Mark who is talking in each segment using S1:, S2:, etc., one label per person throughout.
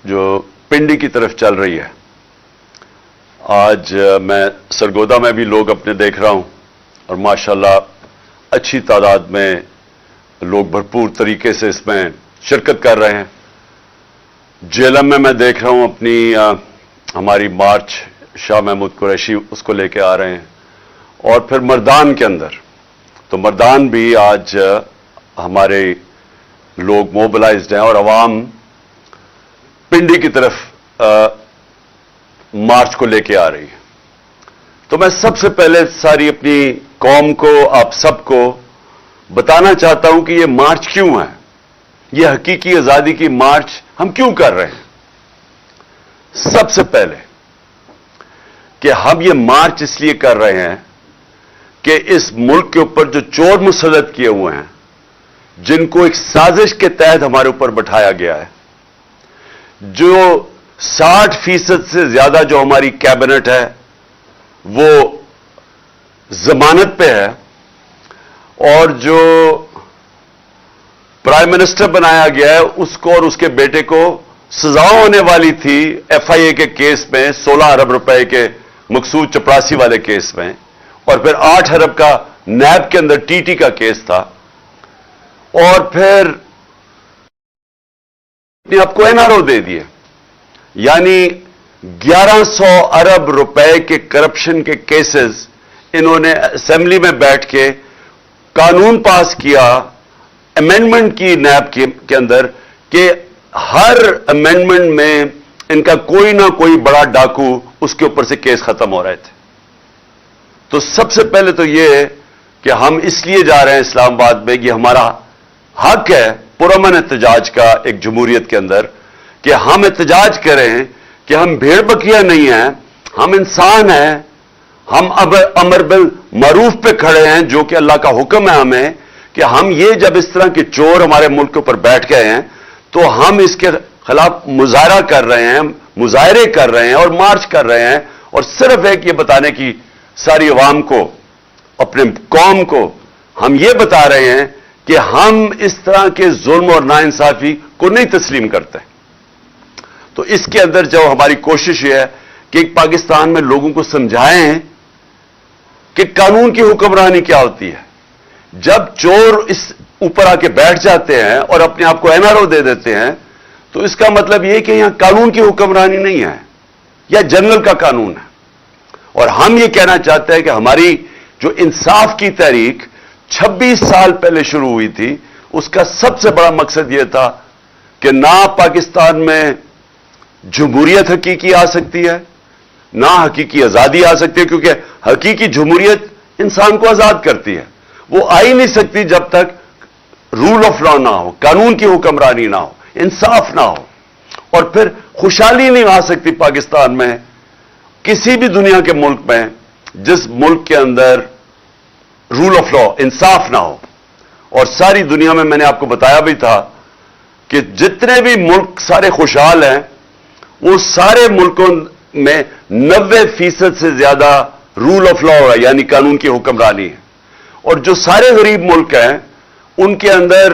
S1: جو پنڈی کی طرف چل رہی ہے. آج میں سرگودا میں بھی لوگ اپنے دیکھ رہا ہوں اور ماشاءاللہ اچھی تعداد میں لوگ بھرپور طریقے سے اس میں شرکت کر رہے ہیں. جیلم میں دیکھ رہا ہوں اپنی ہماری مارچ شاہ محمود قریشی اس کو لے کے آ رہے ہیں. اور پھر مردان کے اندر تو مردان بھی آج ہمارے لوگ موبلائزڈ ہیں اور عوام پنڈی کی طرف مارچ کو لے کے آ رہی ہے. تو میں سب سے پہلے ساری اپنی قوم کو آپ سب کو بتانا چاہتا ہوں کہ یہ مارچ کیوں ہے, یہ حقیقی آزادی کی مارچ ہم کیوں کر رہے ہیں. سب سے پہلے کہ ہم یہ مارچ اس لیے کر رہے ہیں کہ اس ملک کے اوپر جو چور مسلط کیے ہوئے ہیں, جن کو ایک سازش کے تحت ہمارے اوپر بٹھایا گیا ہے, جو 60% سے زیادہ جو ہماری کیبنٹ ہے وہ ضمانت پہ ہے, اور جو پرائم منسٹر بنایا گیا ہے اس کو اور اس کے بیٹے کو سزا ہونے والی تھی ایف آئی اے کے کیس میں 16 ارب روپے کے مقصود چپراسی والے کیس میں, اور پھر 8 ارب کا نیب کے اندر ٹی ٹی کا کیس تھا, اور پھر آپ کو این آر او دے دیے. یعنی 1100 ارب روپے کے کرپشن کے کیسز انہوں نے اسمبلی میں بیٹھ کے قانون پاس کیا امینڈمنٹ کی نیب کے اندر کہ ہر امینڈمنٹ میں ان کا کوئی نہ کوئی بڑا ڈاکو اس کے اوپر سے کیس ختم ہو رہے تھے. تو سب سے پہلے تو یہ ہے کہ ہم اس لیے جا رہے ہیں اسلام آباد میں, یہ ہمارا حق ہے پرامن احتجاج کا ایک جمہوریت کے اندر, کہ ہم احتجاج کریں کہ ہم بھیڑ بکریاں نہیں ہیں, ہم انسان ہیں, ہم اب امر بالمعروف پہ کھڑے ہیں جو کہ اللہ کا حکم ہے ہمیں, کہ ہم یہ جب اس طرح کے چور ہمارے ملک کے اوپر بیٹھ گئے ہیں تو ہم اس کے خلاف مظاہرہ کر رہے ہیں, مظاہرے کر رہے ہیں اور مارچ کر رہے ہیں. اور صرف ایک یہ بتانے کی ساری عوام کو, اپنے قوم کو ہم یہ بتا رہے ہیں کہ ہم اس طرح کے ظلم اور ناانصافی کو نہیں تسلیم کرتے. تو اس کے اندر جو ہماری کوشش یہ ہے کہ ایک پاکستان میں لوگوں کو سمجھائیں کہ قانون کی حکمرانی کیا ہوتی ہے. جب چور اس اوپر آ کے بیٹھ جاتے ہیں اور اپنے آپ کو این آر او دے دیتے ہیں تو اس کا مطلب یہ کہ یہاں قانون کی حکمرانی نہیں ہے, یا جنرل کا قانون ہے. اور ہم یہ کہنا چاہتے ہیں کہ ہماری جو انصاف کی تحریک 26 سال پہلے شروع ہوئی تھی, اس کا سب سے بڑا مقصد یہ تھا کہ نہ پاکستان میں جمہوریت حقیقی آ سکتی ہے, نہ حقیقی آزادی آ سکتی ہے, کیونکہ حقیقی جمہوریت انسان کو آزاد کرتی ہے. وہ آ ہی نہیں سکتی جب تک رول آف لا نہ ہو, قانون کی حکمرانی نہ ہو, انصاف نہ ہو. اور پھر خوشحالی نہیں آ سکتی پاکستان میں, کسی بھی دنیا کے ملک میں جس ملک کے اندر رول آف لا, انصاف نہ ہو. اور ساری دنیا میں نے آپ کو بتایا بھی تھا کہ جتنے بھی ملک سارے خوشحال ہیں, وہ سارے ملکوں میں 90% سے زیادہ رول آف لا ہے, یعنی قانون کی حکمرانی ہے. اور جو سارے غریب ملک ہیں ان کے اندر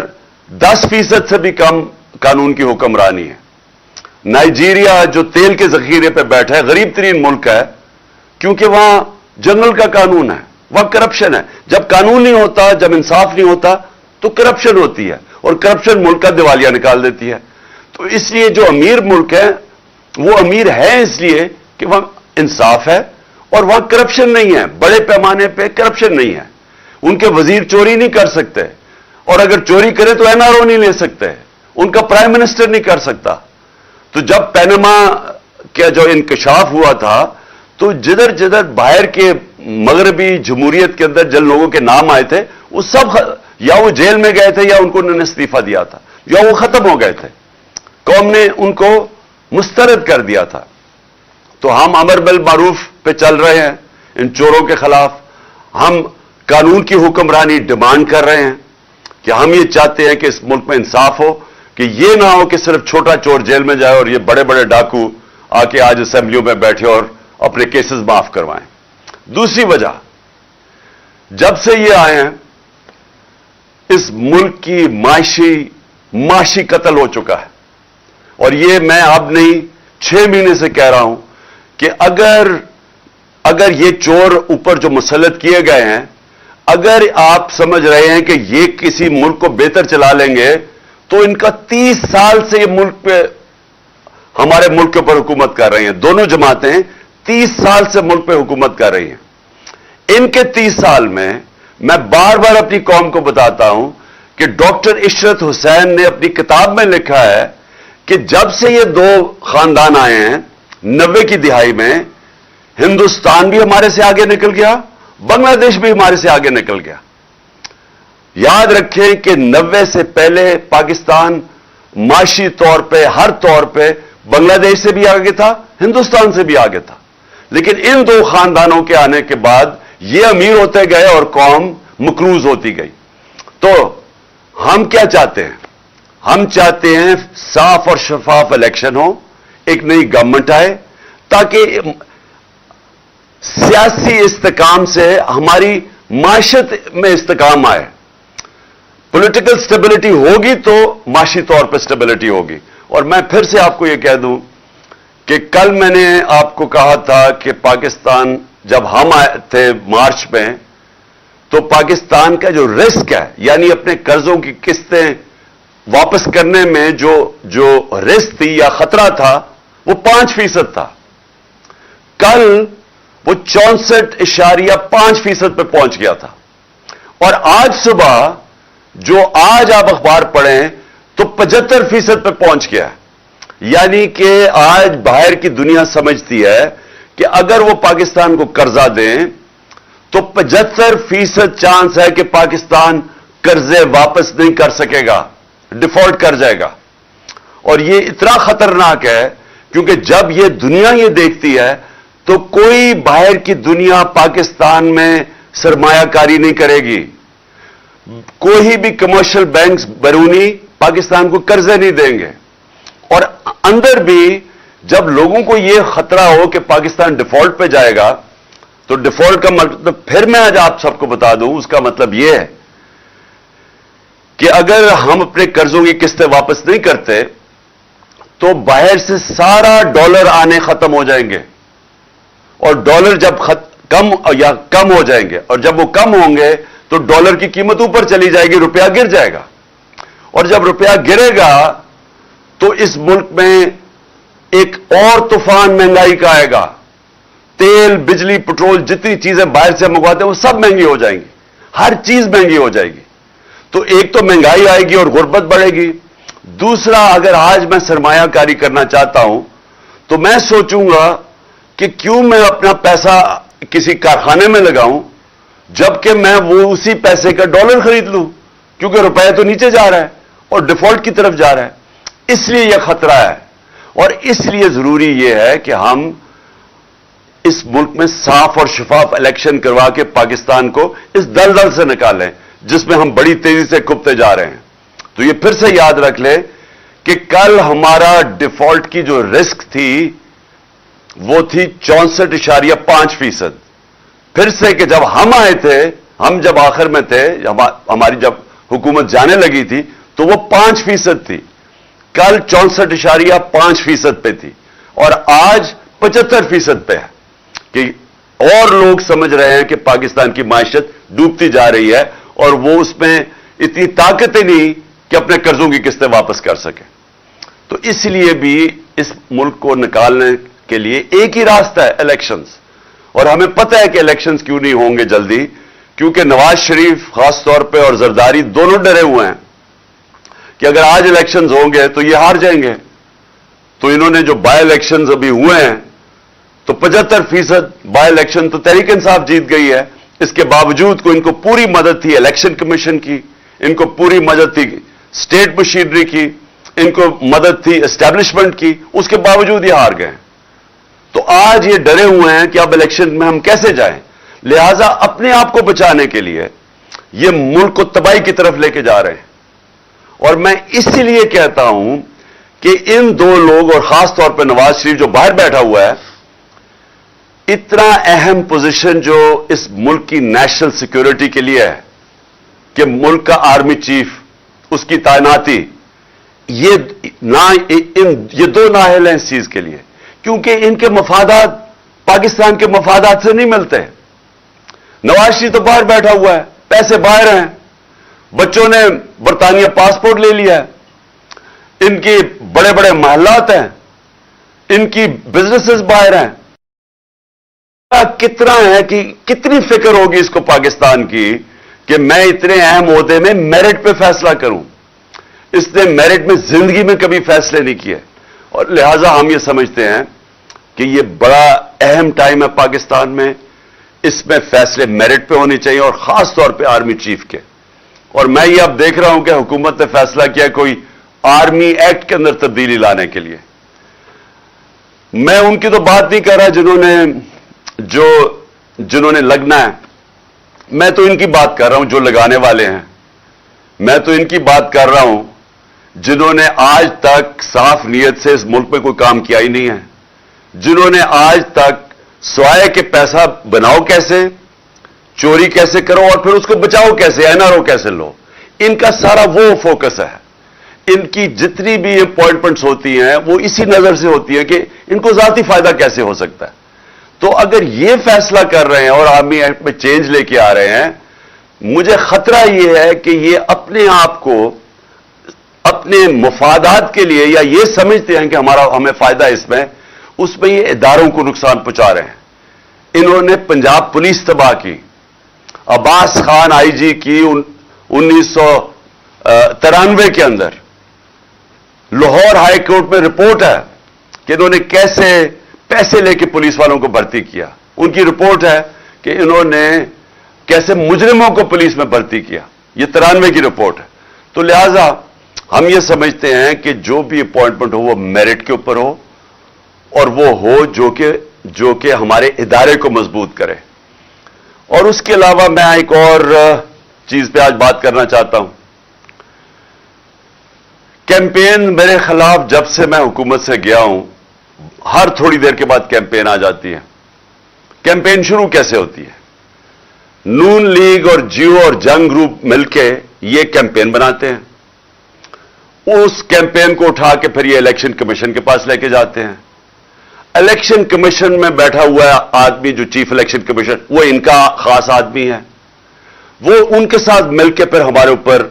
S1: 10% سے بھی کم قانون کی حکمرانی ہے. نائجیریا جو تیل کے ذخیرے پہ بیٹھا ہے, غریب ترین ملک ہے, کیونکہ وہاں جنرل کا قانون ہے, وہاں کرپشن ہے. جب قانون نہیں ہوتا, جب انصاف نہیں ہوتا تو کرپشن ہوتی ہے, اور کرپشن ملک کا دیوالیہ نکال دیتی ہے. تو اس لیے جو امیر ملک ہیں وہ امیر ہیں اس لیے کہ وہاں انصاف ہے اور وہاں کرپشن نہیں ہے, بڑے پیمانے پہ کرپشن نہیں ہے. ان کے وزیر چوری نہیں کر سکتے, اور اگر چوری کرے تو این آر او نہیں لے سکتے, ان کا پرائم منسٹر نہیں کر سکتا. تو جب پینما کا جو انکشاف ہوا تھا تو جدھر جدھر باہر کے مغربی جمہوریت کے اندر جن لوگوں کے نام آئے تھے وہ سب یا وہ جیل میں گئے تھے, یا ان کو انہوں نے استعفیٰ دیا تھا, یا وہ ختم ہو گئے تھے, قوم نے ان کو مسترد کر دیا تھا. تو ہم امر بالمعروف پہ چل رہے ہیں ان چوروں کے خلاف. ہم قانون کی حکمرانی ڈیمانڈ کر رہے ہیں کہ ہم یہ چاہتے ہیں کہ اس ملک میں انصاف ہو, کہ یہ نہ ہو کہ صرف چھوٹا چور جیل میں جائے اور یہ بڑے بڑے ڈاکو آ کے آج اسمبلیوں میں بیٹھے اور اپنے کیسز معاف کروائیں. دوسری وجہ, جب سے یہ آئے ہیں اس ملک کی معاشی قتل ہو چکا ہے, اور یہ میں اب نہیں 6 مہینے سے کہہ رہا ہوں کہ اگر یہ چور اوپر جو مسلط کیے گئے ہیں، اگر آپ سمجھ رہے ہیں کہ یہ کسی ملک کو بہتر چلا لیں گے، تو ان کا 30 سال سے یہ ملک پہ ہمارے ملک کے اوپر حکومت کر رہی ہیں. دونوں جماعتیں 30 سال سے ملک پہ حکومت کر رہی ہیں. ان کے 30 سال میں میں بار بار اپنی قوم کو بتاتا ہوں کہ ڈاکٹر عشرت حسین نے اپنی کتاب میں لکھا ہے کہ جب سے یہ دو خاندان آئے ہیں 90 کی دہائی میں، ہندوستان بھی ہمارے سے آگے نکل گیا، بنگلہ دیش بھی ہمارے سے آگے نکل گیا. یاد رکھیں کہ 90 سے پہلے پاکستان معاشی طور پہ، ہر طور پہ بنگلہ دیش سے بھی آگے تھا، ہندوستان سے بھی آگے تھا. لیکن ان دو خاندانوں کے آنے کے بعد یہ امیر ہوتے گئے اور قوم مقروض ہوتی گئی. تو ہم کیا چاہتے ہیں؟ ہم چاہتے ہیں صاف اور شفاف الیکشن ہو، ایک نئی گورنمنٹ آئے، تاکہ سیاسی استحکام سے ہماری معیشت میں استحکام آئے. پولیٹیکل سٹیبلٹی ہوگی تو معاشی طور پہ سٹیبلٹی ہوگی. اور میں پھر سے آپ کو یہ کہہ دوں کہ کل میں نے آپ کو کہا تھا کہ پاکستان جب ہم آئے تھے مارچ میں، تو پاکستان کا جو رسک ہے، یعنی اپنے قرضوں کی قسطیں واپس کرنے میں جو رسک تھی یا خطرہ تھا، وہ 5% تھا. کل وہ 64.5% پہ پہنچ گیا تھا. اور آج صبح جو آج آپ اخبار پڑھیں تو 75% پہ پہنچ گیا ہے. یعنی کہ آج باہر کی دنیا سمجھتی ہے کہ اگر وہ پاکستان کو قرضہ دیں تو 75% چانس ہے کہ پاکستان قرضے واپس نہیں کر سکے گا، ڈیفالٹ کر جائے گا. اور یہ اتنا خطرناک ہے کیونکہ جب یہ دنیا یہ دیکھتی ہے تو کوئی باہر کی دنیا پاکستان میں سرمایہ کاری نہیں کرے گی. کوئی بھی کمرشل بینکس بیرونی پاکستان کو قرضے نہیں دیں گے. اور اندر بھی جب لوگوں کو یہ خطرہ ہو کہ پاکستان ڈیفالٹ پہ جائے گا، تو ڈیفالٹ کا مطلب پھر میں آج آپ سب کو بتا دوں، اس کا مطلب یہ ہے کہ اگر ہم اپنے قرضوں کی قسطیں واپس نہیں کرتے تو باہر سے سارا ڈالر آنے ختم ہو جائیں گے. اور ڈالر جب کم ہو جائیں گے، اور جب وہ کم ہوں گے تو ڈالر کی قیمت اوپر چلی جائے گی، روپیہ گر جائے گا. اور جب روپیہ گرے گا تو اس ملک میں ایک اور طوفان مہنگائی کا آئے گا. تیل، بجلی، پٹرول، جتنی چیزیں باہر سے منگواتے ہیں وہ سب مہنگی ہو جائیں گی. ہر چیز مہنگی ہو جائے گی. تو ایک تو مہنگائی آئے گی اور غربت بڑھے گی. دوسرا، اگر آج میں سرمایہ کاری کرنا چاہتا ہوں تو میں سوچوں گا کہ کیوں میں اپنا پیسہ کسی کارخانے میں لگاؤں جبکہ میں وہ اسی پیسے کا ڈالر خرید لوں، کیونکہ روپے تو نیچے جا رہا ہے اور ڈیفالٹ کی طرف جا رہا ہے. اس لیے یہ خطرہ ہے. اور اس لیے ضروری یہ ہے کہ ہم اس ملک میں صاف اور شفاف الیکشن کروا کے پاکستان کو اس دلدل سے نکالیں جس میں ہم بڑی تیزی سے کھپتے جا رہے ہیں. تو یہ پھر سے یاد رکھ لیں کہ کل ہمارا ڈیفالٹ کی جو رسک تھی وہ تھی 64.5%. پھر سے کہ جب ہم آئے تھے، ہم جب آخر میں تھے، ہماری جب حکومت جانے لگی تھی تو وہ 5% تھی. کل 64.5% پہ تھی اور آج 75% پہ ہے. کہ اور لوگ سمجھ رہے ہیں کہ پاکستان کی معیشت ڈوبتی جا رہی ہے اور وہ اس میں اتنی طاقت نہیں کہ اپنے قرضوں کی قسطیں واپس کر سکے. تو اس لیے بھی اس ملک کو نکالنے کے لیے ایک ہی راستہ ہے، الیکشنز. اور ہمیں پتہ ہے کہ الیکشنز کیوں نہیں ہوں گے جلدی، کیونکہ نواز شریف خاص طور پہ اور زرداری دونوں ڈرے ہوئے ہیں کہ اگر آج الیکشنز ہوں گے تو یہ ہار جائیں گے. تو انہوں نے جو بائی الیکشنز ابھی ہوئے ہیں تو 75% بائی الیکشن تو تحریک انصاف جیت گئی ہے. اس کے باوجود کو ان کو پوری مدد تھی الیکشن کمیشن کی، ان کو پوری مدد تھی اسٹیٹ مشینری کی، ان کو مدد تھی اسٹیبلشمنٹ کی، اس کے باوجود یہ ہار گئے. تو آج یہ ڈرے ہوئے ہیں کہ اب الیکشن میں ہم کیسے جائیں. لہذا اپنے آپ کو بچانے کے لیے یہ ملک کو تباہی کی طرف لے کے جا رہے ہیں. اور میں اس لیے کہتا ہوں کہ ان دو لوگ اور خاص طور پہ نواز شریف جو باہر بیٹھا ہوا ہے، اتنا اہم پوزیشن جو اس ملک کی نیشنل سیکیورٹی کے لیے ہے کہ ملک کا آرمی چیف، اس کی تعیناتی، یہ دو نااہل ہیں اس چیز کے لیے، کیونکہ ان کے مفادات پاکستان کے مفادات سے نہیں ملتے۔ نواز شریف تو باہر بیٹھا ہوا ہے، پیسے باہر ہیں، بچوں نے برطانیہ پاسپورٹ لے لیا ہے، ان کی بڑے بڑے محلات ہیں، ان کی بزنسز باہر ہیں۔ کتنا ہے کہ کتنی فکر ہوگی اس کو پاکستان کی کہ میں اتنے اہم عہدے میں میرٹ پہ فیصلہ کروں۔ اس نے میرٹ میں زندگی میں کبھی فیصلے نہیں کیے، اور لہذا ہم یہ سمجھتے ہیں کہ یہ بڑا اہم ٹائم ہے پاکستان میں، اس میں فیصلے میرٹ پہ ہونے چاہیے، اور خاص طور پہ آرمی چیف کے۔ اور میں یہ اب دیکھ رہا ہوں کہ حکومت نے فیصلہ کیا کوئی آرمی ایکٹ کے اندر تبدیلی لانے کے لیے۔ میں ان کی تو بات نہیں کر رہا جنہوں نے لگنا ہے، میں تو ان کی بات کر رہا ہوں جو لگانے والے ہیں۔ میں تو ان کی بات کر رہا ہوں جنہوں نے آج تک صاف نیت سے اس ملک میں کوئی کام کیا ہی نہیں ہے، جنہوں نے آج تک سوائے کہ پیسہ بناؤ کیسے، چوری کیسے کرو اور پھر اس کو بچاؤ کیسے، NRO کیسے لو، ان کا سارا وہ فوکس ہے۔ ان کی جتنی بھی اپوائنٹمنٹس ہوتی ہیں وہ اسی نظر سے ہوتی ہیں کہ ان کو ذاتی فائدہ کیسے ہو سکتا ہے۔ تو اگر یہ فیصلہ کر رہے ہیں اور آرمی ایکٹ میں چینج لے کے آ رہے ہیں، مجھے خطرہ یہ ہے کہ یہ اپنے آپ کو اپنے مفادات کے لیے، یا یہ سمجھتے ہیں کہ ہمیں فائدہ اس میں یہ اداروں کو نقصان پہنچا رہے ہیں۔ انہوں نے پنجاب پولیس تباہ کی، عباس خان آئی جی کی 1993 کے اندر لاہور ہائی کورٹ میں رپورٹ ہے کہ انہوں نے کیسے پیسے لے کے پولیس والوں کو بھرتی کیا۔ ان کی رپورٹ ہے کہ انہوں نے کیسے مجرموں کو پولیس میں بھرتی کیا، یہ 93 کی رپورٹ ہے۔ تو لہذا ہم یہ سمجھتے ہیں کہ جو بھی اپوائنٹمنٹ ہو وہ میرٹ کے اوپر ہو، اور وہ ہو جو کہ ہمارے ادارے کو مضبوط کرے۔ اور اس کے علاوہ میں ایک اور چیز پہ آج بات کرنا چاہتا ہوں۔ کیمپین میرے خلاف جب سے میں حکومت سے گیا ہوں، ہر تھوڑی دیر کے بعد کیمپین آ جاتی ہے۔ کیمپین شروع کیسے ہوتی ہے؟ نون لیگ اور جیو اور جنگ گروپ مل کے یہ کیمپین بناتے ہیں، اس کیمپین کو اٹھا کے پھر یہ الیکشن کمیشن کے پاس لے کے جاتے ہیں۔ الیکشن کمیشن میں بیٹھا ہوا آدمی جو چیف الیکشن کمیشن، وہ ان کا خاص آدمی ہے، وہ ان کے ساتھ مل کے پھر ہمارے اوپر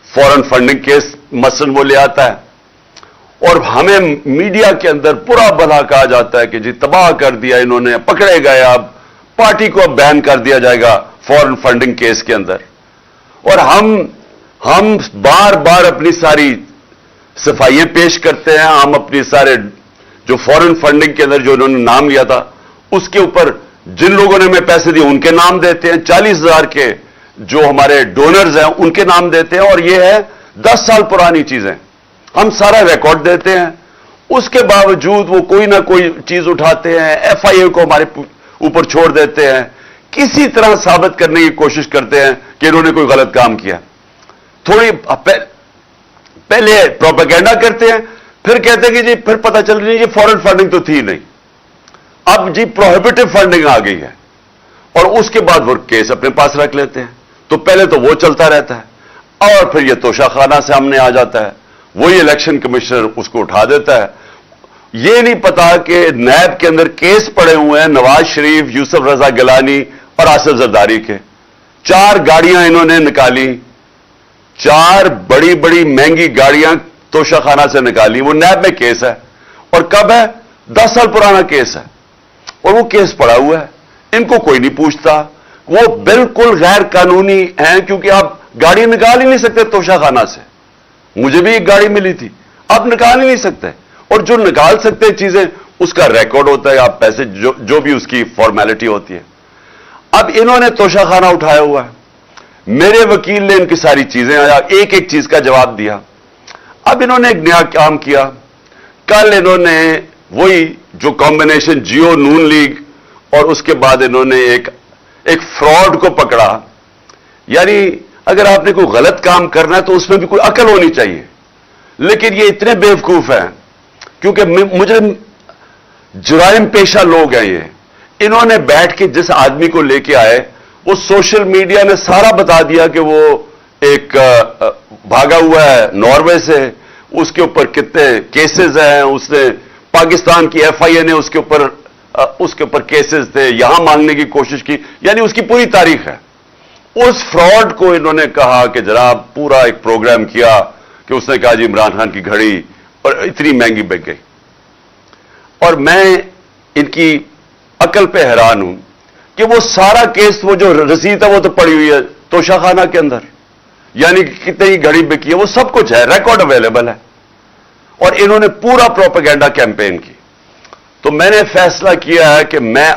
S1: فورن فنڈنگ کیس مثلاً وہ لے آتا ہے، اور ہمیں میڈیا کے اندر برا بھلا کہا جاتا ہے کہ جی تباہ کر دیا انہوں نے، پکڑے گئے، اب پارٹی کو اب بین کر دیا جائے گا فورن فنڈنگ کیس کے اندر۔ اور ہم بار بار اپنی ساری صفائیاں پیش کرتے ہیں، ہم اپنی سارے جو فورن فنڈنگ کے اندر جو انہوں نے نام لیا تھا اس کے اوپر جن لوگوں نے ہمیں پیسے دیے ان کے نام دیتے ہیں، 40,000 کے جو ہمارے ڈونرز ہیں ان کے نام دیتے ہیں، اور یہ ہے 10 سال پرانی چیزیں، ہم سارا ریکارڈ دیتے ہیں۔ اس کے باوجود وہ کوئی نہ کوئی چیز اٹھاتے ہیں، FIA کو ہمارے اوپر چھوڑ دیتے ہیں، کسی طرح ثابت کرنے کی کوشش کرتے ہیں کہ انہوں نے کوئی غلط کام کیا۔ تھوڑی پہلے پروپیگنڈا کرتے ہیں، پھر کہتے ہیں کہ جی پھر پتہ چل رہی ہے یہ فورن فنڈنگ تو تھی نہیں، اب جی پروہیبٹو فنڈنگ آ گئی ہے، اور اس کے بعد وہ کیس اپنے پاس رکھ لیتے ہیں۔ تو پہلے تو وہ چلتا رہتا ہے، اور پھر یہ توشہ خانہ سے ہم نے آ جاتا ہے، وہی الیکشن کمشنر اس کو اٹھا دیتا ہے۔ یہ نہیں پتا کہ نیب کے اندر کیس پڑے ہوئے ہیں نواز شریف، یوسف رضا گیلانی اور آصف زرداری کے۔ 4 گاڑیاں انہوں نے نکالی، 4 بڑی بڑی مہنگی گاڑیاں توشہ خانہ سے نکالی، وہ نیب میں کیس ہے، اور کب ہے؟ 10 سال پرانا کیس ہے، اور وہ کیس پڑا ہوا ہے، ان کو کوئی نہیں پوچھتا، وہ بالکل غیر قانونی ہیں، کیونکہ آپ گاڑی نکال ہی نہیں سکتے توشہ خانہ سے۔ مجھے بھی ایک گاڑی ملی تھی، آپ نکال ہی نہیں سکتے، اور جو نکال سکتے چیزیں اس کا ریکارڈ ہوتا ہے، آپ پیسے جو بھی اس کی فارمیلٹی ہوتی ہے۔ اب انہوں نے توشہ خانہ اٹھایا ہوا ہے، میرے وکیل نے ان کی ساری چیزیں آیا، ایک ایک چیز کا جواب دیا۔ اب انہوں نے ایک نیا کام کیا، کل انہوں نے وہی جو کمبینیشن جیو نون لیگ، اور اس کے بعد انہوں نے ایک فراڈ کو پکڑا۔ یعنی اگر آپ نے کوئی غلط کام کرنا ہے تو اس میں بھی کوئی عقل ہونی چاہیے، لیکن یہ اتنے بیوقوف ہیں، کیونکہ مجھے جرائم پیشہ لوگ ہیں یہ۔ انہوں نے بیٹھ کے جس آدمی کو لے کے آئے، وہ سوشل میڈیا نے سارا بتا دیا کہ وہ ایک بھاگا ہوا ہے ناروے سے، اس کے اوپر کتنے کیسز ہیں, اس نے پاکستان کی FIA نے اس کے اوپر کیسز تھے, یہاں مانگنے کی کوشش کی, یعنی اس کی پوری تاریخ ہے. اس فراڈ کو انہوں نے کہا کہ جناب پورا ایک پروگرام کیا کہ اس نے کہا جی عمران خان کی گھڑی اور اتنی مہنگی بک گئی. اور میں ان کی عقل پہ حیران ہوں کہ وہ سارا کیس, وہ جو رسید ہے وہ تو پڑی ہوئی ہے توشہ خانہ کے اندر, یعنی کتنی گھڑی بکی ہے وہ سب کچھ ہے, ریکارڈ اویلیبل ہے. اور انہوں نے پورا پروپیگنڈا کیمپین کی. تو میں نے فیصلہ کیا ہے کہ میں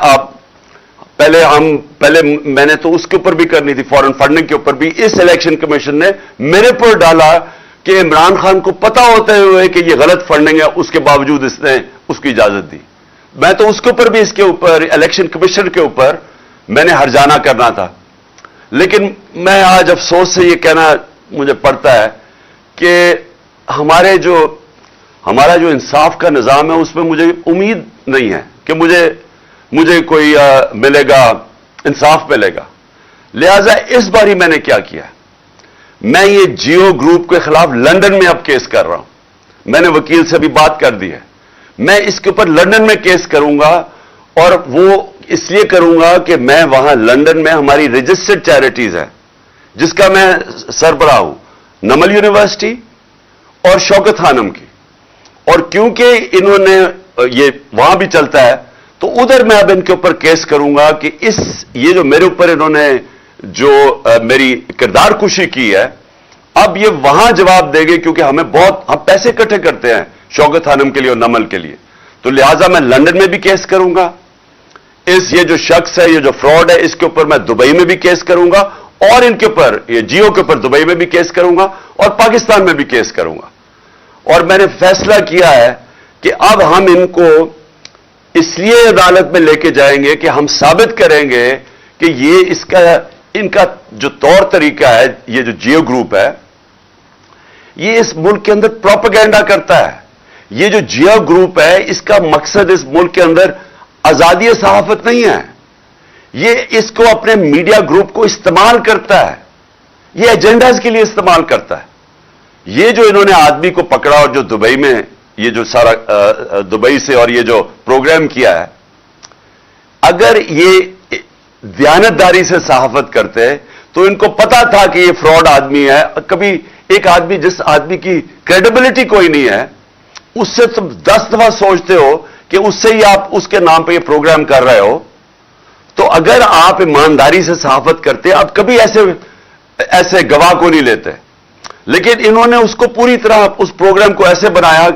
S1: پہلے میں نے تو اس کے اوپر بھی کرنی تھی, فورن فنڈنگ کے اوپر بھی. اس الیکشن کمیشن نے میرے پر ڈالا کہ عمران خان کو پتا ہوتے ہوئے کہ یہ غلط فنڈنگ ہے, اس کے باوجود اس نے اس کی اجازت دی. میں تو اس کے اوپر بھی, اس کے اوپر الیکشن کمیشن کے اوپر میں نے ہرجانہ کرنا تھا. لیکن میں آج افسوس سے یہ کہنا مجھے پڑتا ہے کہ ہمارا جو انصاف کا نظام ہے اس میں مجھے امید نہیں ہے کہ مجھے کوئی ملے گا, انصاف ملے گا. لہذا اس باری میں نے کیا کیا, میں یہ جیو گروپ کے خلاف لندن میں اب کیس کر رہا ہوں. میں نے وکیل سے بھی بات کر دی ہے. میں اس کے اوپر لندن میں کیس کروں گا, اور وہ اس لیے کروں گا کہ میں وہاں لندن میں ہماری رجسٹرڈ چیریٹیز ہیں جس کا میں سربراہ ہوں, نمل یونیورسٹی اور شوکت خانم کی. اور کیونکہ انہوں نے یہ وہاں بھی چلتا ہے تو ادھر میں اب ان کے اوپر کیس کروں گا کہ یہ جو میرے اوپر انہوں نے جو میری کردار کشی کی ہے, اب یہ وہاں جواب دے گے, کیونکہ ہم پیسے اکٹھے کرتے ہیں شوکت خانم کے لیے اور نمل کے لیے. تو لہذا میں لندن میں بھی کیس کروں گا. یہ جو شخص ہے, یہ جو فراڈ ہے, اس کے اوپر میں دبئی میں بھی کیس کروں گا, اور ان کے اوپر, یہ جیو کے اوپر دبئی میں بھی کیس کروں گا, اور پاکستان میں بھی کیس کروں گا. اور میں نے فیصلہ کیا ہے کہ اب ہم ان کو اس لیے عدالت میں لے کے جائیں گے کہ ہم ثابت کریں گے کہ ان کا جو طور طریقہ ہے, یہ جو جیو گروپ ہے, یہ اس ملک کے اندر پروپیگنڈا کرتا ہے. یہ جو جیو گروپ ہے اس کا مقصد اس ملک کے اندر آزادی صحافت نہیں ہے. یہ اس کو اپنے میڈیا گروپ کو استعمال کرتا ہے, یہ ایجنڈاز کے لیے استعمال کرتا ہے. یہ جو انہوں نے آدمی کو پکڑا اور جو دبئی میں یہ جو سارا دبئی سے اور یہ جو پروگرام کیا ہے, اگر یہ دیانتداری سے صحافت کرتے تو ان کو پتا تھا کہ یہ فراڈ آدمی ہے. کبھی ایک آدمی, جس آدمی کی کریڈیبلٹی کوئی نہیں ہے, اس سے تم 10 دفعہ سوچتے ہو کہ اس سے ہی آپ اس کے نام پہ یہ پروگرام کر رہے ہو. تو اگر آپ ایمانداری سے صحافت کرتے, آپ کبھی ایسے گواہ کو نہیں لیتے. لیکن انہوں نے اس کو پوری طرح اس پروگرام کو ایسے بنایا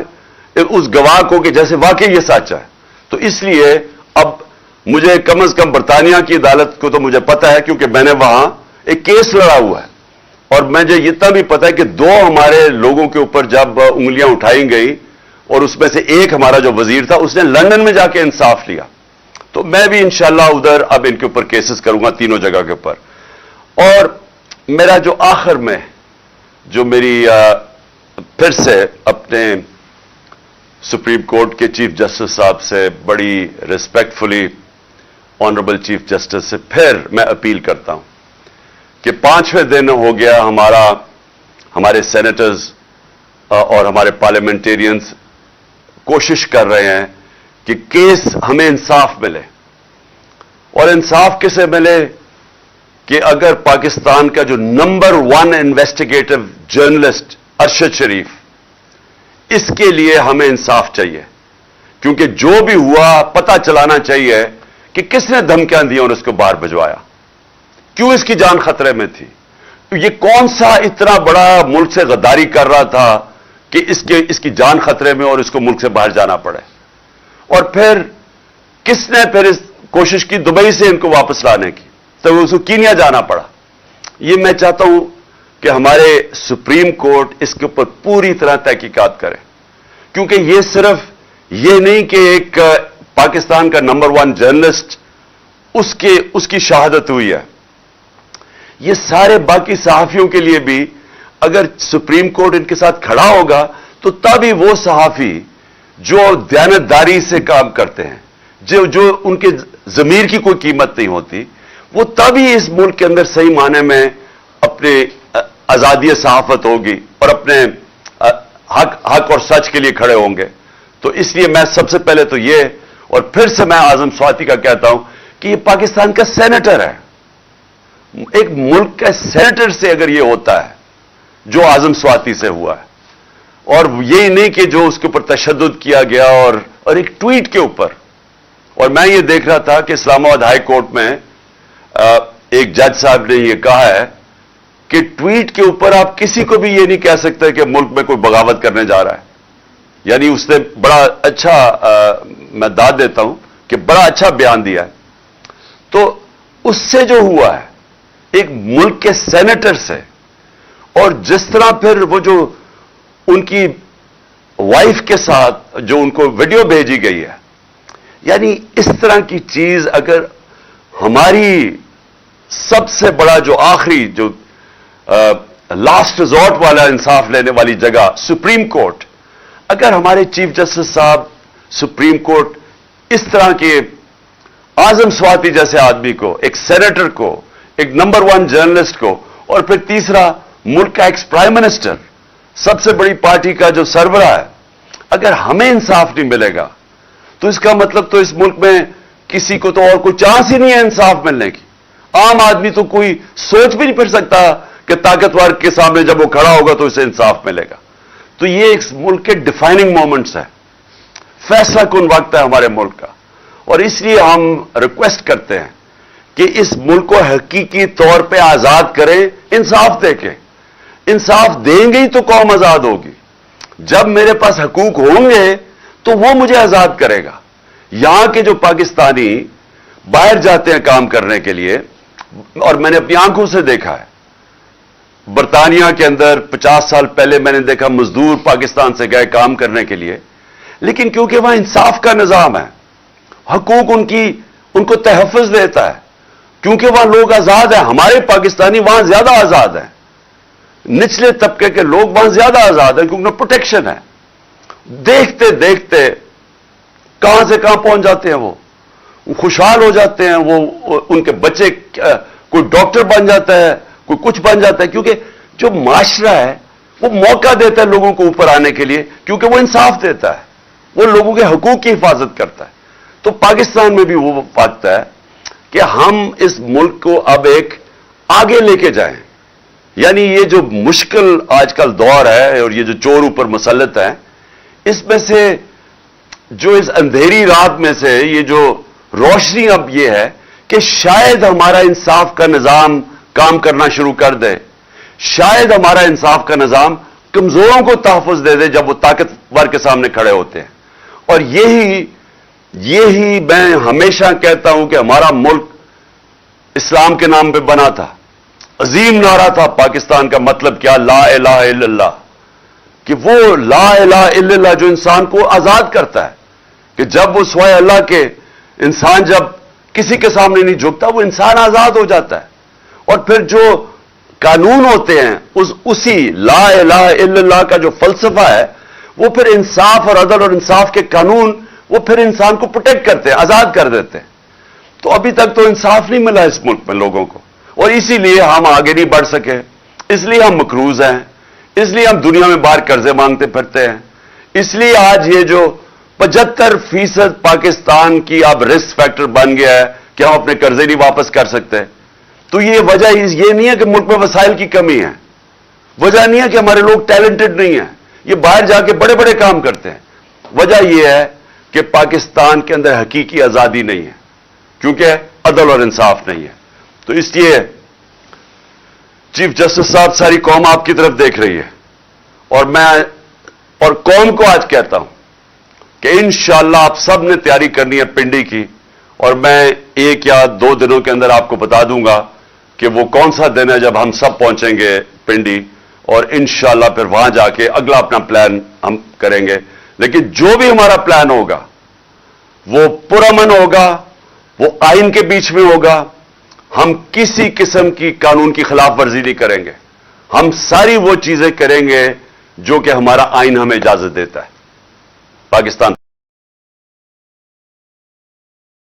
S1: اس گواہ کو کہ جیسے واقعی یہ سچ ہے. تو اس لیے اب مجھے کم از کم برطانیہ کی عدالت کو تو مجھے پتا ہے, کیونکہ میں نے وہاں ایک کیس لڑا ہوا ہے. اور مجھے اتنا بھی پتا ہے کہ 2 ہمارے لوگوں کے اوپر جب انگلیاں اٹھائی گئی, اور اس میں سے ایک ہمارا جو وزیر تھا اس نے لندن میں جا کے انصاف لیا. تو میں بھی انشاءاللہ ادھر اب ان کے اوپر کیسز کروں گا, تینوں جگہ کے اوپر. اور میرا جو آخر میں جو میری پھر سے اپنے سپریم کورٹ کے چیف جسٹس صاحب سے بڑی ریسپیکٹفلی, آنریبل چیف جسٹس سے پھر میں اپیل کرتا ہوں کہ 5ویں دن ہو گیا ہمارے سینیٹرز اور ہمارے پارلیمنٹیرینز کوشش کر رہے ہیں کہ کیس ہمیں انصاف ملے. اور انصاف کسے ملے کہ اگر پاکستان کا جو نمبر 1 انویسٹیگیٹو جرنلسٹ ارشد شریف, اس کے لیے ہمیں انصاف چاہیے. کیونکہ جو بھی ہوا پتہ چلانا چاہیے کہ کس نے دھمکیاں دی اور اس کو باہر بھجوایا, کیوں اس کی جان خطرے میں تھی, یہ کون سا اتنا بڑا ملک سے غداری کر رہا تھا کہ اس کی جان خطرے میں اور اس کو ملک سے باہر جانا پڑے. اور پھر کس نے پھر اس کوشش کی دبئی سے ان کو واپس لانے کی, تو اس کو کینیا جانا پڑا. یہ میں چاہتا ہوں کہ ہمارے سپریم کورٹ اس کے اوپر پوری طرح تحقیقات کرے, کیونکہ یہ صرف یہ نہیں کہ ایک پاکستان کا نمبر 1 جرنلسٹ اس کی شہادت ہوئی ہے, یہ سارے باقی صحافیوں کے لیے بھی اگر سپریم کورٹ ان کے ساتھ کھڑا ہوگا تو تب ہی وہ صحافی جو دیانتداری سے کام کرتے ہیں, جو ان کے ضمیر کی کوئی قیمت نہیں ہوتی, وہ تب ہی اس ملک کے اندر صحیح معنی میں اپنے آزادی صحافت ہوگی اور اپنے حق اور سچ کے لیے کھڑے ہوں گے. تو اس لیے میں سب سے پہلے تو یہ اور پھر سے میں اعظم سواتی کا کہتا ہوں کہ یہ پاکستان کا سینیٹر ہے. ایک ملک کے سینیٹر سے اگر یہ ہوتا ہے جو اعظم سواتی سے ہوا ہے, اور یہی نہیں کہ جو اس کے اوپر تشدد کیا گیا اور ایک ٹویٹ کے اوپر. اور میں یہ دیکھ رہا تھا کہ اسلام آباد ہائی کورٹ میں ایک جج صاحب نے یہ کہا ہے کہ ٹویٹ کے اوپر آپ کسی کو بھی یہ نہیں کہہ سکتے کہ ملک میں کوئی بغاوت کرنے جا رہا ہے. یعنی اس نے بڑا اچھا میں داد دیتا ہوں کہ بڑا اچھا بیان دیا ہے. تو اس سے جو ہوا ہے ایک ملک کے سینیٹر سے, اور جس طرح پھر وہ جو ان کی وائف کے ساتھ جو ان کو ویڈیو بھیجی گئی ہے, یعنی اس طرح کی چیز اگر ہماری سب سے بڑا جو آخری جو لاسٹ ریزورٹ والا انصاف لینے والی جگہ سپریم کورٹ, اگر ہمارے چیف جسٹس صاحب سپریم کورٹ اس طرح کے اعظم سواتی جیسے آدمی کو, ایک سینیٹر کو, ایک نمبر 1 جرنلسٹ کو, اور پھر تیسرا ملک کا ایکس پرائم منسٹر, سب سے بڑی پارٹی کا جو سربراہ ہے, اگر ہمیں انصاف نہیں ملے گا تو اس کا مطلب تو اس ملک میں کسی کو تو اور کوئی چانس ہی نہیں ہے انصاف ملنے کی. عام آدمی تو کوئی سوچ بھی نہیں پھر سکتا کہ طاقتور کے سامنے جب وہ کھڑا ہوگا تو اسے انصاف ملے گا. تو یہ ایک ملک کے ڈیفائننگ مومنٹس ہیں, فیصلہ کن وقت ہے ہمارے ملک کا. اور اس لیے ہم ریکویسٹ کرتے ہیں کہ اس ملک کو حقیقی طور پہ آزاد کریں, انصاف دے کے. انصاف دیں گے ہی تو قوم آزاد ہوگی. جب میرے پاس حقوق ہوں گے تو وہ مجھے آزاد کرے گا. یہاں کے جو پاکستانی باہر جاتے ہیں کام کرنے کے لیے, اور میں نے اپنی آنکھوں سے دیکھا ہے, برطانیہ کے اندر 50 سال پہلے میں نے دیکھا مزدور پاکستان سے گئے کام کرنے کے لیے, لیکن کیونکہ وہاں انصاف کا نظام ہے, حقوق ان کو تحفظ دیتا ہے, کیونکہ وہاں لوگ آزاد ہیں. ہمارے پاکستانی وہاں زیادہ آزاد ہیں, نچلے طبقے کے لوگ وہاں زیادہ آزاد ہیں کیونکہ پروٹیکشن ہے. دیکھتے دیکھتے کہاں سے کہاں پہنچ جاتے ہیں, وہ خوشحال ہو جاتے ہیں, وہ ان کے بچے کوئی ڈاکٹر بن جاتا ہے, کوئی کچھ بن جاتا ہے, کیونکہ جو معاشرہ ہے وہ موقع دیتا ہے لوگوں کو اوپر آنے کے لیے, کیونکہ وہ انصاف دیتا ہے, وہ لوگوں کے حقوق کی حفاظت کرتا ہے. تو پاکستان میں بھی وہ وقت ہے کہ ہم اس ملک کو اب ایک آگے لے کے جائیں. یعنی یہ جو مشکل آج کل دور ہے اور یہ جو چور اوپر مسلط ہے, اس میں سے جو اس اندھیری رات میں سے یہ جو روشنی اب یہ ہے کہ شاید ہمارا انصاف کا نظام کام کرنا شروع کر دے, شاید ہمارا انصاف کا نظام کمزوروں کو تحفظ دے دے جب وہ طاقتور کے سامنے کھڑے ہوتے ہیں. اور یہی میں ہمیشہ کہتا ہوں کہ ہمارا ملک اسلام کے نام پہ بنا تھا. عظیم نعرہ تھا پاکستان کا, مطلب کیا, لا الہ الا اللہ, کہ وہ لا الہ الا اللہ جو انسان کو آزاد کرتا ہے, کہ جب وہ سوائے اللہ کے انسان جب کسی کے سامنے نہیں جھکتا وہ انسان آزاد ہو جاتا ہے. اور پھر جو قانون ہوتے ہیں اسی لا الہ الا اللہ کا جو فلسفہ ہے وہ پھر انصاف اور عدل اور انصاف کے قانون وہ پھر انسان کو پروٹیکٹ کرتے ہیں, آزاد کر دیتے ہیں. تو ابھی تک تو انصاف نہیں ملا اس ملک میں لوگوں کو, اور اسی لیے ہم آگے نہیں بڑھ سکے, اس لیے ہم مقروض ہیں, اس لیے ہم دنیا میں باہر قرضے مانگتے پھرتے ہیں, اس لیے آج یہ جو 75% پاکستان کی اب رسک فیکٹر بن گیا ہے کہ ہم اپنے قرضے نہیں واپس کر سکتے. تو یہ وجہ یہ نہیں ہے کہ ملک میں وسائل کی کمی ہے, وجہ نہیں ہے کہ ہمارے لوگ ٹیلنٹڈ نہیں ہیں, یہ باہر جا کے بڑے بڑے کام کرتے ہیں. وجہ یہ ہے کہ پاکستان کے اندر حقیقی آزادی نہیں ہے, کیونکہ عدل اور انصاف نہیں ہے. تو اس لیے چیف جسٹس صاحب ساری قوم آپ کی طرف دیکھ رہی ہے, اور میں اور قوم کو آج کہتا ہوں کہ انشاءاللہ آپ سب نے تیاری کرنی ہے پنڈی کی, اور میں 1 یا 2 دنوں کے اندر آپ کو بتا دوں گا کہ وہ کون سا دن ہے جب ہم سب پہنچیں گے پنڈی, اور انشاءاللہ پھر وہاں جا کے اگلا اپنا پلان ہم کریں گے. لیکن جو بھی ہمارا پلان ہوگا وہ پرامن ہوگا, وہ آئین کے بیچ میں ہوگا, ہم کسی قسم کی قانون کی خلاف ورزی نہیں کریں گے, ہم ساری وہ چیزیں کریں گے جو کہ ہمارا آئین ہمیں اجازت دیتا ہے. پاکستان